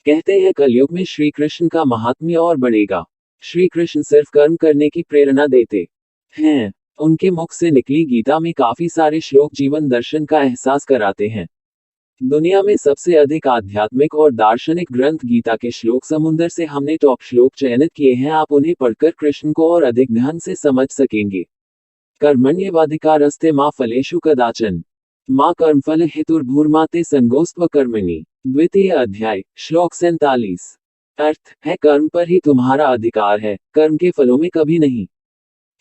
कहते हैं कलयुग में श्री कृष्ण का महात्म्य और बढ़ेगा। श्री कृष्ण सिर्फ कर्म करने की प्रेरणा देते हैं। उनके मुख से निकली गीता में काफी सारे श्लोक जीवन दर्शन का एहसास कराते हैं। दुनिया में सबसे अधिक आध्यात्मिक और दार्शनिक ग्रंथ गीता के श्लोक समुंदर से हमने टॉप श्लोक चयनित किए हैं। आप उन्हें पढ़कर कृष्ण को और अधिक ध्यान से समझ सकेंगे। कर्मण्येवाधिकारस्ते मा फलेषु कदाचन मा कर्मफल हेतुर्भूर्माते संगोस्त्व कर्मणि। द्वितीय अध्याय श्लोक 47। अर्थ है कर्म पर ही तुम्हारा अधिकार है, कर्म के फलों में कभी नहीं।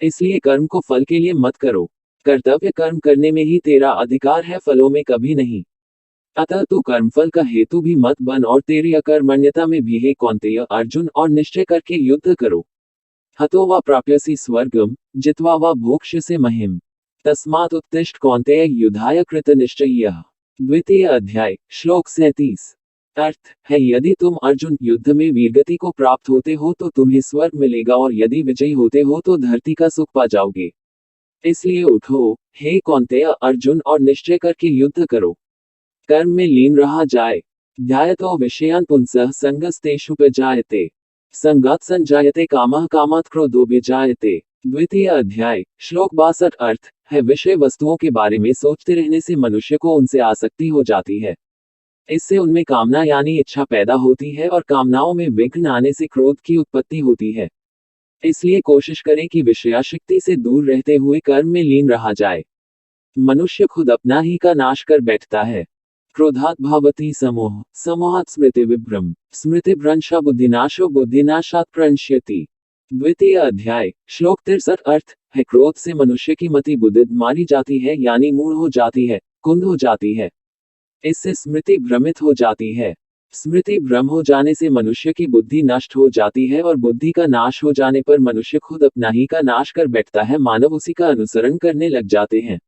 इसलिए कर्म को फल के लिए मत करो। कर्तव्य कर्म करने में ही तेरा अधिकार है, फलों में कभी नहीं। अतः तू कर्मफल का हेतु भी मत बन और तेरी अकर्मण्यता में भी हे कौन्तेय अर्जुन और निश्चय करके युद्ध करो। हतो वा प्राप्यसि स्वर्गम जित्वा वा भोक्ष्यसि महिम तस्मात् उत्तिष्ठ कौन्तेय युद्धाय कृतनिश्चयः। द्वितीय अध्याय श्लोक 37। अर्थ है यदि तुम अर्जुन युद्ध में वीरगति को प्राप्त होते हो तो तुम्हें स्वर्ग मिलेगा और यदि विजयी होते हो तो धरती का सुख पा जाओगे। इसलिए उठो हे कौन्तेय अर्जुन और निश्चय करके युद्ध करो। कर्म में लीन रहा जाए। ध्यायतो विषयान् पुंसः संगस्तेषुपजायते संगात् संजायते कामः कामात् क्रोधो विजायते। द्वितीय अध्याय श्लोक 62। अर्थ है विषय वस्तुओं के बारे में सोचते रहने से मनुष्य को उनसे आसक्ति हो जाती है। इससे उनमें कामना यानी इच्छा पैदा होती है और कामनाओं में विघ्न आने से क्रोध की उत्पत्ति होती है। इसलिए कोशिश करें कि विषयाशक्ति से दूर रहते हुए कर्म में लीन रहा जाए। मनुष्य खुद अपना ही का नाश कर बैठता है। क्रोधात् भवति समोह समोहात् स्मृति विभ्रम स्मृति भ्रंशा बुद्धिनाशो बुद्धिनाशात् प्रणश्यति। द्वितीय अध्याय श्लोक 63। अर्थ है क्रोध से मनुष्य की मति बुद्धि मारी जाती है यानी मूढ़ हो जाती है, कुंद हो जाती है। इससे स्मृति भ्रमित हो जाती है। स्मृति भ्रम हो जाने से मनुष्य की बुद्धि नष्ट हो जाती है और बुद्धि का नाश हो जाने पर मनुष्य खुद अपना ही का नाश कर बैठता है। मानव उसी का अनुसरण करने लग जाते हैं।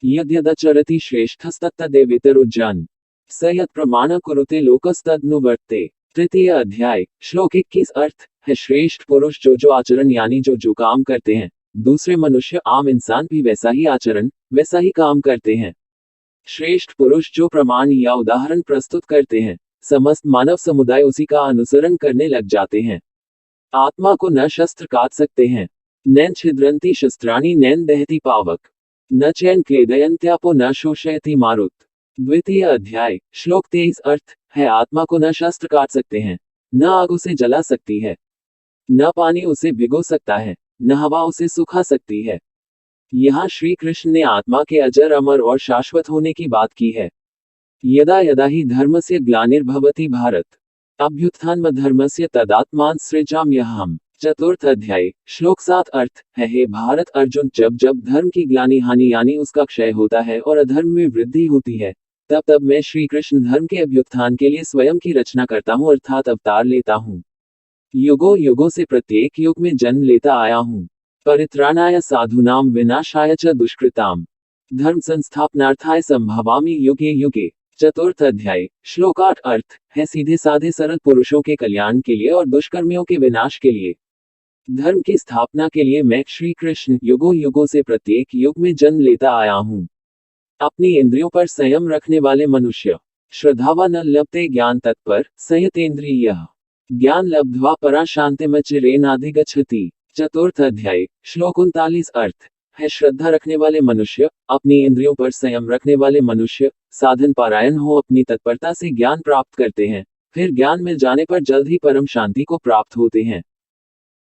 यद्यदचरति श्रेष्ठस्तत्तदेवेतरुज्जन स यत् प्रमाण कुरुते लोकस्तदनुवर्ते। तृतीय अध्याय श्लोक 21। अर्थ है श्रेष्ठ पुरुष जो आचरण यानी जो काम करते हैं, दूसरे मनुष्य आम इंसान भी वैसा ही आचरण वैसा ही काम करते हैं। श्रेष्ठ पुरुष जो प्रमाण या उदाहरण प्रस्तुत करते हैं, समस्त मानव समुदाय उसी का अनुसरण करने लग जाते हैं। आत्मा को न शस्त्र काट सकते हैं, नैन छिद्रंती शस्त्राणि नैन दहती पावक न चैन क्लेदयन्त्यापो न शोषयति मारुत। द्वितीय अध्याय श्लोक 23। अर्थ है आत्मा को न शस्त्र काट सकते हैं, न आग उसे जला सकती है, न पानी उसे भिगो सकता है, न हवा उसे सुखा सकती है। यहाँ श्री कृष्ण ने आत्मा के अजर अमर और शाश्वत होने की बात की है। यदा यदा ही धर्मस्य ग्लानिर्भवति भारत अभ्युत्थानमधर्मस्य तदात्मान सृजाम्यहम्। चतुर्थ अध्याय श्लोक 7। अर्थ है हे भारत अर्जुन जब जब धर्म की ग्लानि हानि यानी उसका क्षय होता है और अधर्म में वृद्धि होती है, तब तब मैं श्री कृष्ण धर्म के अभ्युत्थान के लिए स्वयं की रचना करता हूँ अर्थात अवतार लेता हूँ। युगों युगों से प्रत्येक युग में जन्म लेता आया हूँ। परित्राणाय साधूनां विनाशाय च दुष्कृताम् धर्म संस्थापनार्थाय संभवामि युगे युगे। चतुर्थ अध्याय श्लोक 8। अर्थ है सीधे साधे सरल पुरुषों के कल्याण के लिए और दुष्कर्मियों के विनाश के लिए, धर्म की स्थापना के लिए मैं श्री कृष्ण युगों युगों से प्रत्येक युग में जन्म लेता आया हूँ। अपनी इंद्रियों पर संयम रखने वाले मनुष्य श्रद्धावान लभते ज्ञान तत्पर संयतेन्द्रियः ज्ञान लब्ध्वा परा शान्तिमचिरेणाधिगच्छति। चतुर्थ अध्याय श्लोक 39। अर्थ है श्रद्धा रखने वाले मनुष्य, अपनी इंद्रियों पर संयम रखने वाले मनुष्य साधन पारायण हो अपनी तत्परता से ज्ञान प्राप्त करते हैं, फिर ज्ञान मिल जाने पर जल्द ही परम शांति को प्राप्त होते हैं।